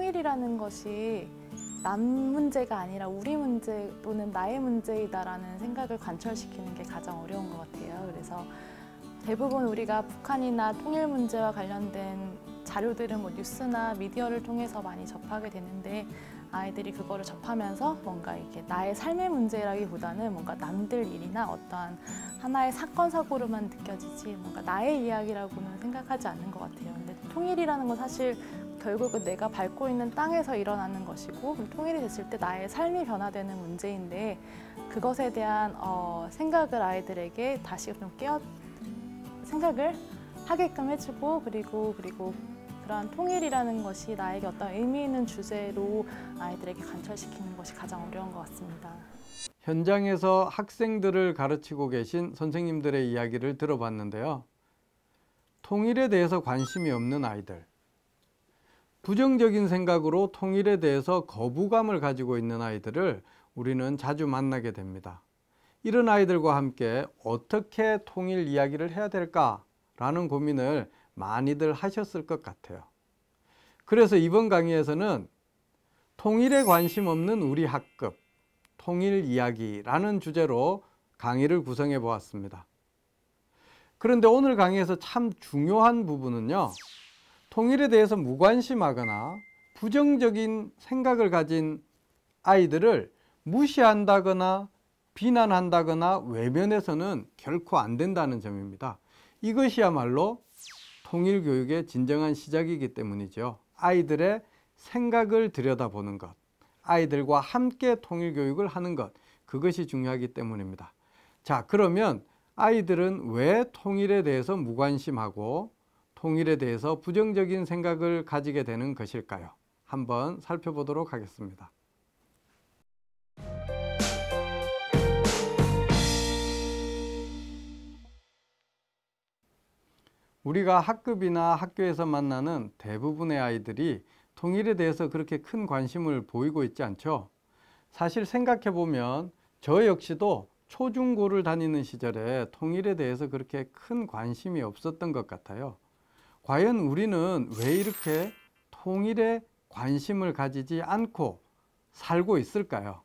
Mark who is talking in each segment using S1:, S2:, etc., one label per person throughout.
S1: 통일이라는 것이 남 문제가 아니라 우리 문제 또는 나의 문제이다라는 생각을 관철시키는 게 가장 어려운 것 같아요. 그래서 대부분 우리가 북한이나 통일 문제와 관련된 자료들은 뭐 뉴스나 미디어를 통해서 많이 접하게 되는데, 아이들이 그거를 접하면서 뭔가 이게 나의 삶의 문제라기보다는 뭔가 남들 일이나 어떠한 하나의 사건 사고로만 느껴지지 뭔가 나의 이야기라고는 생각하지 않는 것 같아요. 근데 통일이라는 건 사실 결국은 내가 밟고 있는 땅에서 일어나는 것이고, 통일이 됐을 때 나의 삶이 변화되는 문제인데, 그것에 대한 생각을 아이들에게 다시 좀 생각을 하게끔 해주고, 그리고 그러한 통일이라는 것이 나에게 어떤 의미 있는 주제로 아이들에게 관철시키는 것이 가장 어려운 것 같습니다.
S2: 현장에서 학생들을 가르치고 계신 선생님들의 이야기를 들어봤는데요. 통일에 대해서 관심이 없는 아이들, 부정적인 생각으로 통일에 대해서 거부감을 가지고 있는 아이들을 우리는 자주 만나게 됩니다. 이런 아이들과 함께 어떻게 통일 이야기를 해야 될까라는 고민을 많이들 하셨을 것 같아요. 그래서 이번 강의에서는 통일에 관심 없는 우리 학급, 통일 이야기라는 주제로 강의를 구성해 보았습니다. 그런데 오늘 강의에서 참 중요한 부분은요, 통일에 대해서 무관심하거나 부정적인 생각을 가진 아이들을 무시한다거나 비난한다거나 외면해서는 결코 안 된다는 점입니다. 이것이야말로 통일교육의 진정한 시작이기 때문이죠. 아이들의 생각을 들여다보는 것, 아이들과 함께 통일교육을 하는 것, 그것이 중요하기 때문입니다. 자, 그러면 아이들은 왜 통일에 대해서 무관심하고 통일에 대해서 부정적인 생각을 가지게 되는 것일까요? 한번 살펴보도록 하겠습니다. 우리가 학급이나 학교에서 만나는 대부분의 아이들이 통일에 대해서 그렇게 큰 관심을 보이고 있지 않죠? 사실 생각해 보면 저 역시도 초중고를 다니는 시절에 통일에 대해서 그렇게 큰 관심이 없었던 것 같아요. 과연 우리는 왜 이렇게 통일에 관심을 가지지 않고 살고 있을까요?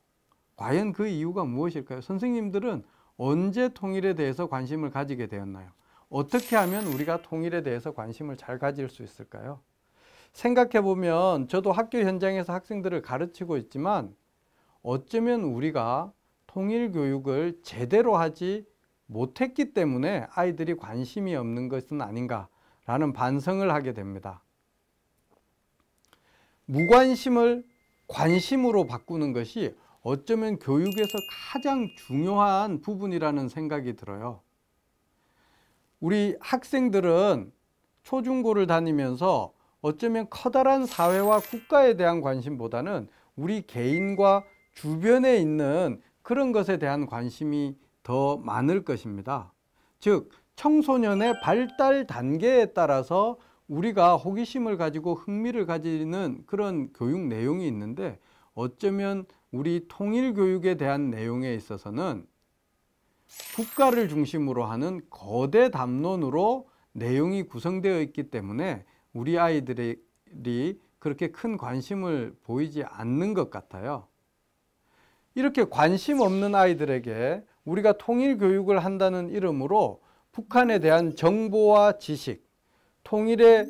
S2: 과연 그 이유가 무엇일까요? 선생님들은 언제 통일에 대해서 관심을 가지게 되었나요? 어떻게 하면 우리가 통일에 대해서 관심을 잘 가질 수 있을까요? 생각해 보면 저도 학교 현장에서 학생들을 가르치고 있지만 어쩌면 우리가 통일 교육을 제대로 하지 못했기 때문에 아이들이 관심이 없는 것은 아닌가라는 반성을 하게 됩니다. 무관심을 관심으로 바꾸는 것이 어쩌면 교육에서 가장 중요한 부분이라는 생각이 들어요. 우리 학생들은 초중고를 다니면서 어쩌면 커다란 사회와 국가에 대한 관심보다는 우리 개인과 주변에 있는 그런 것에 대한 관심이 더 많을 것입니다. 즉, 청소년의 발달 단계에 따라서 우리가 호기심을 가지고 흥미를 가지는 그런 교육 내용이 있는데, 어쩌면 우리 통일 교육에 대한 내용에 있어서는 국가를 중심으로 하는 거대 담론으로 내용이 구성되어 있기 때문에 우리 아이들이 그렇게 큰 관심을 보이지 않는 것 같아요. 이렇게 관심 없는 아이들에게 우리가 통일 교육을 한다는 이름으로 북한에 대한 정보와 지식, 통일의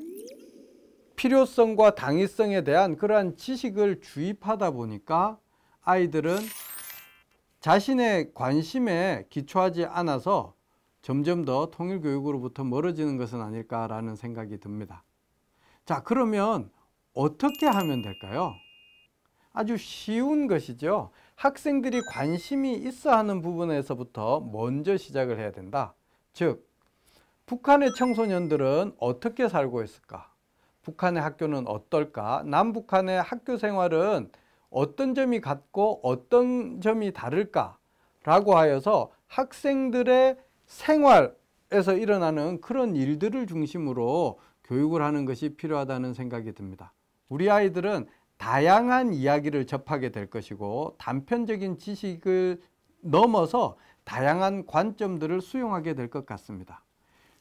S2: 필요성과 당위성에 대한 그러한 지식을 주입하다 보니까 아이들은 자신의 관심에 기초하지 않아서 점점 더 통일교육으로부터 멀어지는 것은 아닐까라는 생각이 듭니다. 자, 그러면 어떻게 하면 될까요? 아주 쉬운 것이죠. 학생들이 관심이 있어 하는 부분에서부터 먼저 시작을 해야 된다. 즉, 북한의 청소년들은 어떻게 살고 있을까? 북한의 학교는 어떨까? 남북한의 학교 생활은 어떤 점이 같고 어떤 점이 다를까? 라고 하여서 학생들의 생활에서 일어나는 그런 일들을 중심으로 교육을 하는 것이 필요하다는 생각이 듭니다. 우리 아이들은 다양한 이야기를 접하게 될 것이고 단편적인 지식을 넘어서 다양한 관점들을 수용하게 될 것 같습니다.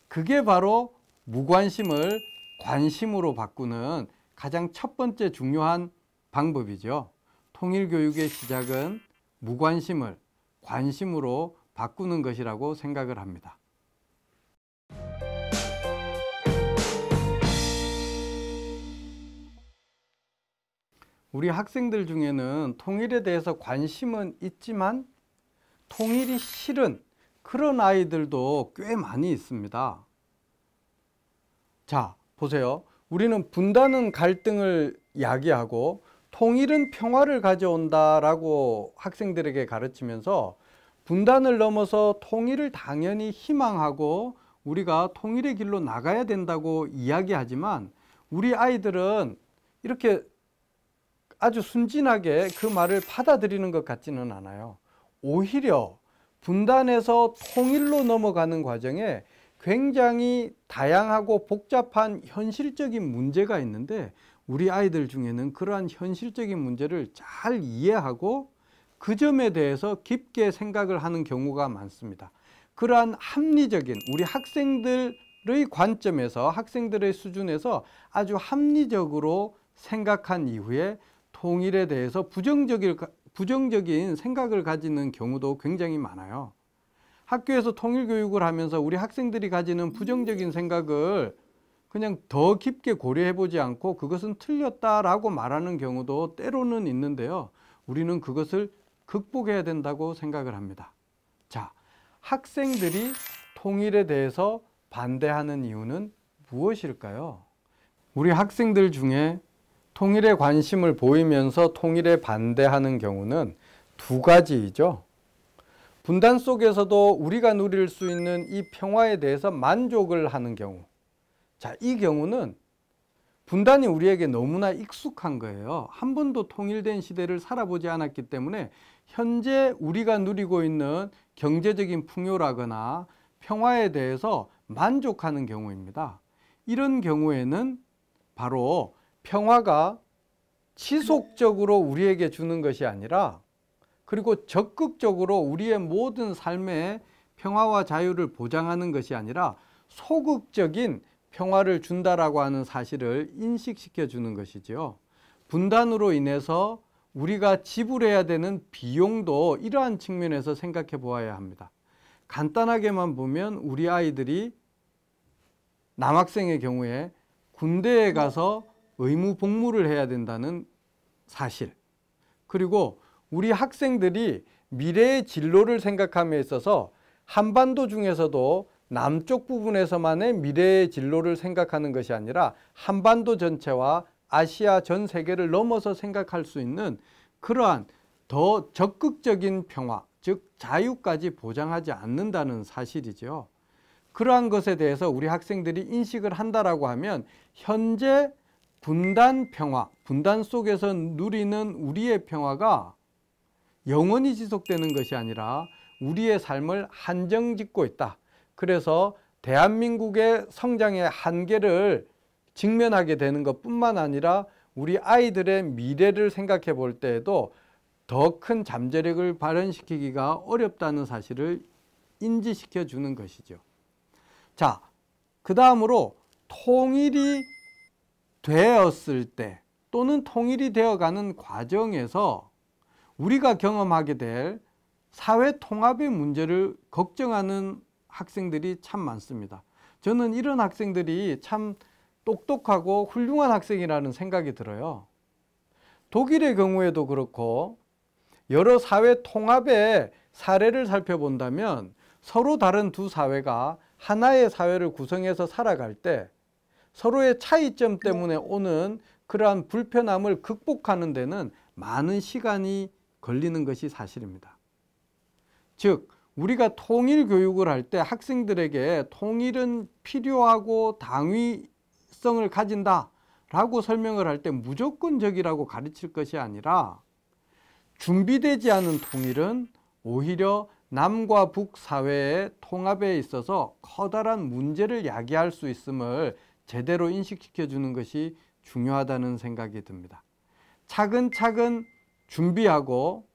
S2: 그게 바로 무관심을 관심으로 바꾸는 가장 첫 번째 중요한 방법이죠. 통일교육의 시작은 무관심을 관심으로 바꾸는 것이라고 생각을 합니다. 우리 학생들 중에는 통일에 대해서 관심은 있지만 통일이 싫은 그런 아이들도 꽤 많이 있습니다. 자, 보세요. 우리는 분단은 갈등을 야기하고 통일은 평화를 가져온다라고 학생들에게 가르치면서 분단을 넘어서 통일을 당연히 희망하고 우리가 통일의 길로 나가야 된다고 이야기하지만 우리 아이들은 이렇게 아주 순진하게 그 말을 받아들이는 것 같지는 않아요. 오히려 분단에서 통일로 넘어가는 과정에 굉장히 다양하고 복잡한 현실적인 문제가 있는데 우리 아이들 중에는 그러한 현실적인 문제를 잘 이해하고 그 점에 대해서 깊게 생각을 하는 경우가 많습니다. 그러한 합리적인 우리 학생들의 관점에서 학생들의 수준에서 아주 합리적으로 생각한 이후에 통일에 대해서 부정적인 생각을 가지는 경우도 굉장히 많아요. 학교에서 통일교육을 하면서 우리 학생들이 가지는 부정적인 생각을 그냥 더 깊게 고려해 보지 않고 그것은 틀렸다라고 말하는 경우도 때로는 있는데요. 우리는 그것을 극복해야 된다고 생각을 합니다. 자, 학생들이 통일에 대해서 반대하는 이유는 무엇일까요? 우리 학생들 중에 통일에 관심을 보이면서 통일에 반대하는 경우는 두 가지이죠. 분단 속에서도 우리가 누릴 수 있는 이 평화에 대해서 만족을 하는 경우. 자, 이 경우는 분단이 우리에게 너무나 익숙한 거예요. 한 번도 통일된 시대를 살아보지 않았기 때문에 현재 우리가 누리고 있는 경제적인 풍요라거나 평화에 대해서 만족하는 경우입니다. 이런 경우에는 바로 평화가 지속적으로 우리에게 주는 것이 아니라 그리고 적극적으로 우리의 모든 삶의 평화와 자유를 보장하는 것이 아니라 소극적인 평화를 준다라고 하는 사실을 인식시켜 주는 것이지요. 분단으로 인해서 우리가 지불해야 되는 비용도 이러한 측면에서 생각해 보아야 합니다. 간단하게만 보면 우리 아이들이 남학생의 경우에 군대에 가서 의무 복무를 해야 된다는 사실, 그리고 우리 학생들이 미래의 진로를 생각함에 있어서 한반도 중에서도 남쪽 부분에서만의 미래의 진로를 생각하는 것이 아니라 한반도 전체와 아시아 전 세계를 넘어서 생각할 수 있는 그러한 더 적극적인 평화, 즉 자유까지 보장하지 않는다는 사실이죠. 그러한 것에 대해서 우리 학생들이 인식을 한다라고 하면 현재 분단 평화, 분단 속에서 누리는 우리의 평화가 영원히 지속되는 것이 아니라 우리의 삶을 한정짓고 있다. 그래서 대한민국의 성장의 한계를 직면하게 되는 것뿐만 아니라 우리 아이들의 미래를 생각해 볼 때에도 더 큰 잠재력을 발현시키기가 어렵다는 사실을 인지시켜 주는 것이죠. 자, 그 다음으로 통일이 되었을 때 또는 통일이 되어가는 과정에서 우리가 경험하게 될 사회 통합의 문제를 걱정하는 학생들이 참 많습니다. 저는 이런 학생들이 참 똑똑하고 훌륭한 학생이라는 생각이 들어요. 독일의 경우에도 그렇고 여러 사회 통합의 사례를 살펴본다면 서로 다른 두 사회가 하나의 사회를 구성해서 살아갈 때 서로의 차이점 때문에 오는 그러한 불편함을 극복하는 데는 많은 시간이 걸리는 것이 사실입니다. 즉, 우리가 통일 교육을 할 때 학생들에게 통일은 필요하고 당위성을 가진다라고 설명을 할 때 무조건적이라고 가르칠 것이 아니라 준비되지 않은 통일은 오히려 남과 북 사회의 통합에 있어서 커다란 문제를 야기할 수 있음을 제대로 인식시켜 주는 것이 중요하다는 생각이 듭니다. 차근차근 준비하고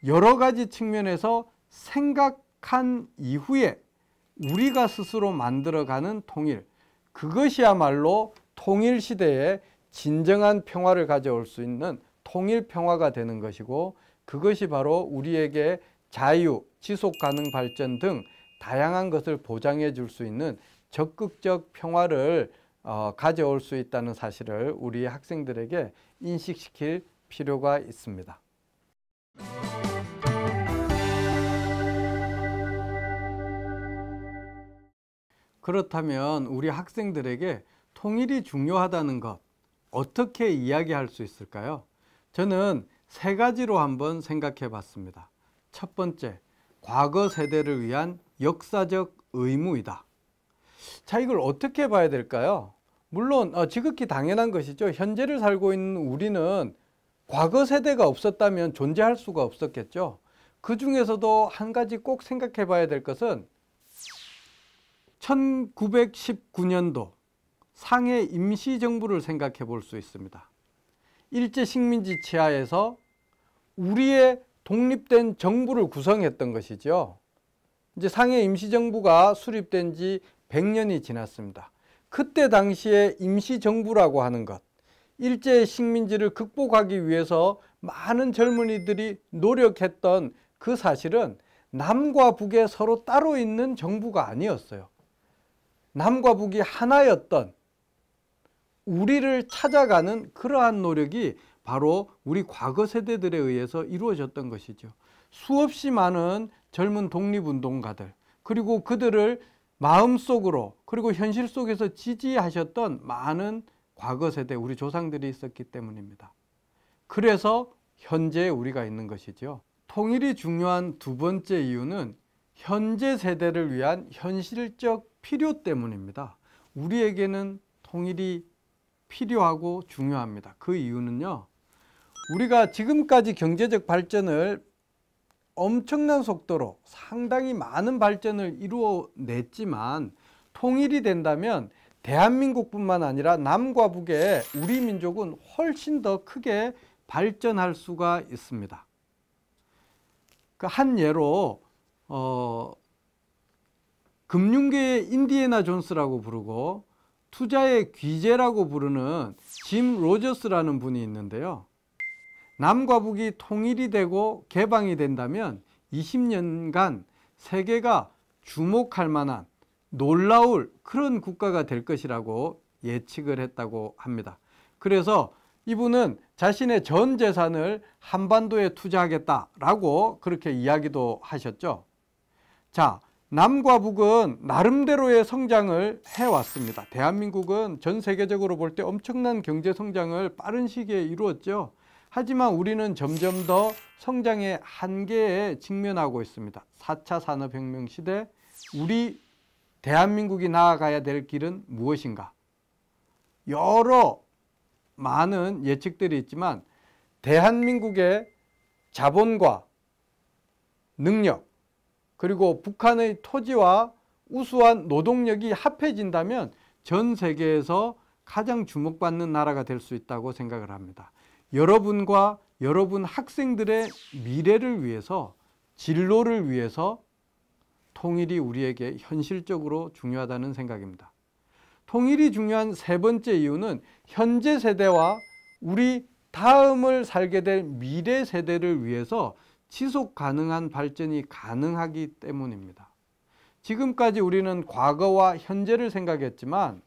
S2: 여러 가지 측면에서 생각한 이후에 우리가 스스로 만들어가는 통일, 그것이야말로 통일 시대의 진정한 평화를 가져올 수 있는 통일 평화가 되는 것이고, 그것이 바로 우리에게 자유, 지속 가능 발전 등 다양한 것을 보장해 줄 수 있는 적극적 평화를 가져올 수 있다는 사실을 우리 학생들에게 인식시킬 필요가 있습니다. 그렇다면 우리 학생들에게 통일이 중요하다는 것, 어떻게 이야기할 수 있을까요? 저는 세 가지로 한번 생각해 봤습니다. 첫 번째, 과거 세대를 위한 역사적 의무이다. 자, 이걸 어떻게 봐야 될까요? 물론 지극히 당연한 것이죠. 현재를 살고 있는 우리는 과거 세대가 없었다면 존재할 수가 없었겠죠. 그 중에서도 한 가지 꼭 생각해 봐야 될 것은 1919년도 상해 임시정부를 생각해 볼 수 있습니다. 일제 식민지 치하에서 우리의 독립된 정부를 구성했던 것이죠. 이제 상해 임시정부가 수립된 지 100년이 지났습니다. 그때 당시에 임시정부라고 하는 것, 일제 식민지를 극복하기 위해서 많은 젊은이들이 노력했던 그 사실은 남과 북에 서로 따로 있는 정부가 아니었어요. 남과 북이 하나였던, 우리를 찾아가는 그러한 노력이 바로 우리 과거 세대들에 의해서 이루어졌던 것이죠. 수없이 많은 젊은 독립운동가들, 그리고 그들을 마음속으로 그리고 현실 속에서 지지하셨던 많은 과거 세대, 우리 조상들이 있었기 때문입니다. 그래서 현재 우리가 있는 것이죠. 통일이 중요한 두 번째 이유는 현재 세대를 위한 현실적 필요 때문입니다. 우리에게는 통일이 필요하고 중요합니다. 그 이유는요, 우리가 지금까지 경제적 발전을 엄청난 속도로 상당히 많은 발전을 이루어냈지만, 통일이 된다면 대한민국뿐만 아니라 남과 북의 우리 민족은 훨씬 더 크게 발전할 수가 있습니다. 그 한 예로 금융계의 인디애나 존스라고 부르고 투자의 귀재라고 부르는 짐 로저스라는 분이 있는데요. 남과 북이 통일이 되고 개방이 된다면 20년간 세계가 주목할 만한 놀라울 그런 국가가 될 것이라고 예측을 했다고 합니다. 그래서 이분은 자신의 전 재산을 한반도에 투자하겠다라고 그렇게 이야기도 하셨죠. 자, 남과 북은 나름대로의 성장을 해왔습니다. 대한민국은 전 세계적으로 볼 때 엄청난 경제 성장을 빠른 시기에 이루었죠. 하지만 우리는 점점 더 성장의 한계에 직면하고 있습니다. 4차 산업혁명 시대, 우리 대한민국이 나아가야 될 길은 무엇인가? 여러 많은 예측들이 있지만 대한민국의 자본과 능력, 그리고 북한의 토지와 우수한 노동력이 합해진다면 전 세계에서 가장 주목받는 나라가 될 수 있다고 생각을 합니다. 여러분과 여러분 학생들의 미래를 위해서, 진로를 위해서 통일이 우리에게 현실적으로 중요하다는 생각입니다. 통일이 중요한 세 번째 이유는 현재 세대와 우리 다음을 살게 될 미래 세대를 위해서 지속 가능한 발전이 가능하기 때문입니다. 지금까지 우리는 과거와 현재를 생각했지만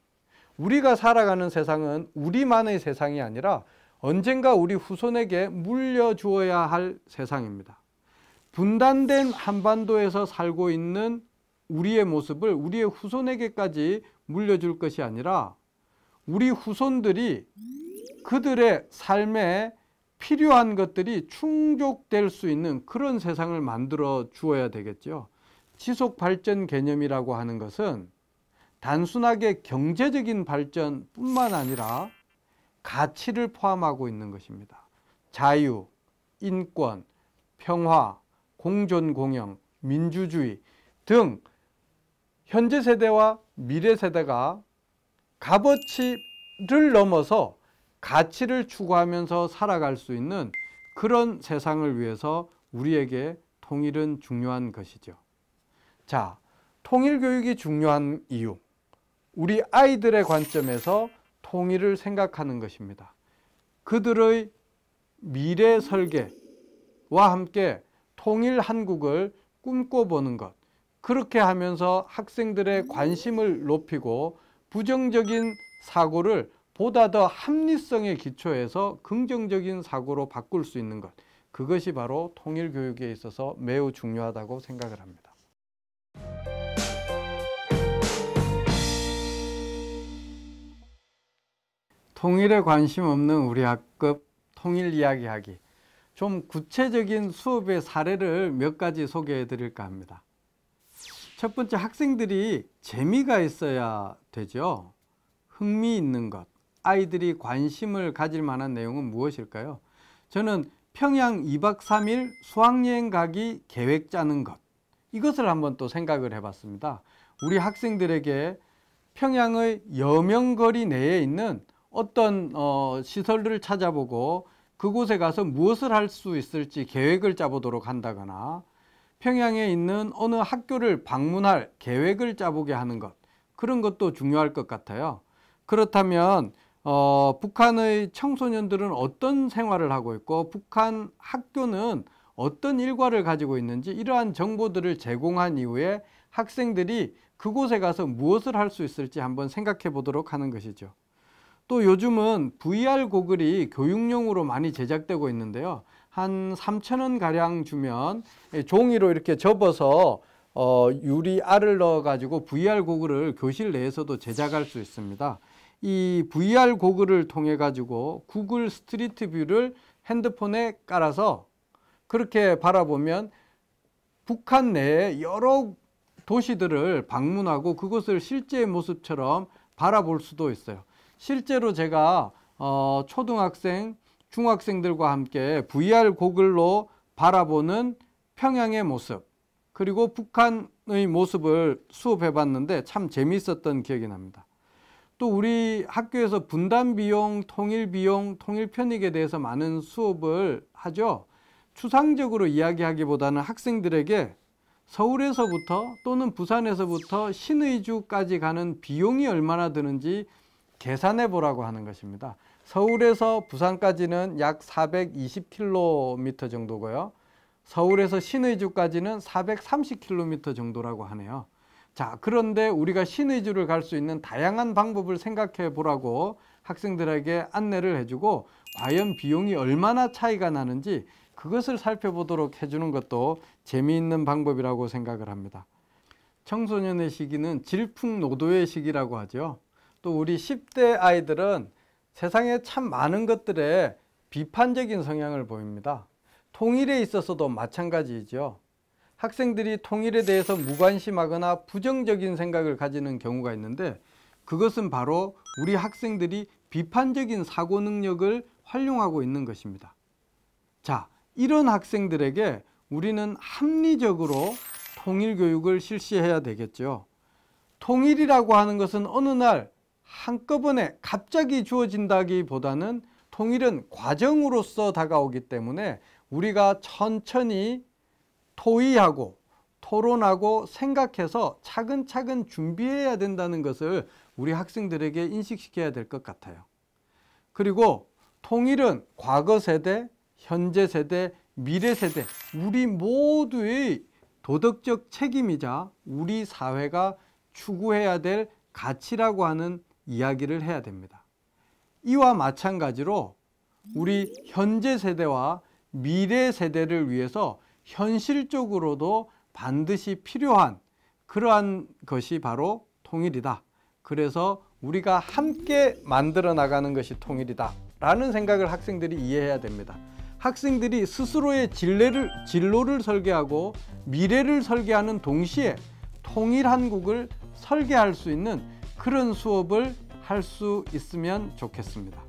S2: 우리가 살아가는 세상은 우리만의 세상이 아니라 언젠가 우리 후손에게 물려주어야 할 세상입니다. 분단된 한반도에서 살고 있는 우리의 모습을 우리의 후손에게까지 물려줄 것이 아니라 우리 후손들이 그들의 삶에 필요한 것들이 충족될 수 있는 그런 세상을 만들어 주어야 되겠죠. 지속 발전 개념이라고 하는 것은 단순하게 경제적인 발전뿐만 아니라 가치를 포함하고 있는 것입니다. 자유, 인권, 평화, 공존 공영, 민주주의 등 현재 세대와 미래 세대가 값어치를 넘어서 가치를 추구하면서 살아갈 수 있는 그런 세상을 위해서 우리에게 통일은 중요한 것이죠. 자, 통일 교육이 중요한 이유, 우리 아이들의 관점에서 통일을 생각하는 것입니다. 그들의 미래 설계와 함께 통일 한국을 꿈꿔보는 것, 그렇게 하면서 학생들의 관심을 높이고 부정적인 사고를 보다 더 합리성에 기초해서 긍정적인 사고로 바꿀 수 있는 것, 그것이 바로 통일 교육에 있어서 매우 중요하다고 생각을 합니다. 통일에 관심 없는 우리 학급 통일 이야기하기. 좀 구체적인 수업의 사례를 몇 가지 소개해 드릴까 합니다. 첫 번째, 학생들이 재미가 있어야 되죠. 흥미 있는 것, 아이들이 관심을 가질 만한 내용은 무엇일까요? 저는 평양 2박 3일 수학여행 가기 계획 짜는 것, 이것을 한번 또 생각을 해봤습니다. 우리 학생들에게 평양의 여명거리 내에 있는 어떤 시설들을 찾아보고 그곳에 가서 무엇을 할 수 있을지 계획을 짜보도록 한다거나, 평양에 있는 어느 학교를 방문할 계획을 짜보게 하는 것, 그런 것도 중요할 것 같아요. 그렇다면 북한의 청소년들은 어떤 생활을 하고 있고 북한 학교는 어떤 일과를 가지고 있는지, 이러한 정보들을 제공한 이후에 학생들이 그곳에 가서 무엇을 할 수 있을지 한번 생각해 보도록 하는 것이죠. 또 요즘은 VR 고글이 교육용으로 많이 제작되고 있는데요. 한 3,000원 가량 주면 종이로 이렇게 접어서 유리 알을 넣어 가지고 VR 고글을 교실 내에서도 제작할 수 있습니다. 이 VR 고글을 통해 가지고 구글 스트리트 뷰를 핸드폰에 깔아서 그렇게 바라보면 북한 내에 여러 도시들을 방문하고 그것을 실제의 모습처럼 바라볼 수도 있어요. 실제로 제가 초등학생, 중학생들과 함께 VR 고글로 바라보는 평양의 모습, 그리고 북한의 모습을 수업해 봤는데 참 재미있었던 기억이 납니다. 또 우리 학교에서 분단 비용, 통일 비용, 통일 편익에 대해서 많은 수업을 하죠. 추상적으로 이야기하기보다는 학생들에게 서울에서부터 또는 부산에서부터 신의주까지 가는 비용이 얼마나 드는지 계산해 보라고 하는 것입니다. 서울에서 부산까지는 약 420km 정도고요. 서울에서 신의주까지는 430km 정도라고 하네요. 자, 그런데 우리가 신의주를 갈 수 있는 다양한 방법을 생각해 보라고 학생들에게 안내를 해주고, 과연 비용이 얼마나 차이가 나는지 그것을 살펴보도록 해주는 것도 재미있는 방법이라고 생각을 합니다. 청소년의 시기는 질풍노도의 시기라고 하죠. 또 우리 10대 아이들은 세상에 참 많은 것들에 비판적인 성향을 보입니다. 통일에 있어서도 마찬가지이죠. 학생들이 통일에 대해서 무관심하거나 부정적인 생각을 가지는 경우가 있는데, 그것은 바로 우리 학생들이 비판적인 사고 능력을 활용하고 있는 것입니다. 자, 이런 학생들에게 우리는 합리적으로 통일 교육을 실시해야 되겠죠. 통일이라고 하는 것은 어느 날 한꺼번에 갑자기 주어진다기보다는 통일은 과정으로서 다가오기 때문에 우리가 천천히 토의하고 토론하고 생각해서 차근차근 준비해야 된다는 것을 우리 학생들에게 인식시켜야 될 것 같아요. 그리고 통일은 과거 세대, 현재 세대, 미래 세대, 우리 모두의 도덕적 책임이자 우리 사회가 추구해야 될 가치라고 하는 이야기를 해야 됩니다. 이와 마찬가지로 우리 현재 세대와 미래 세대를 위해서 현실적으로도 반드시 필요한 그러한 것이 바로 통일이다. 그래서 우리가 함께 만들어 나가는 것이 통일이다 라는 생각을 학생들이 이해해야 됩니다. 학생들이 스스로의 진로를 설계하고 미래를 설계하는 동시에 통일 한국을 설계할 수 있는 그런 수업을 할 수 있으면 좋겠습니다.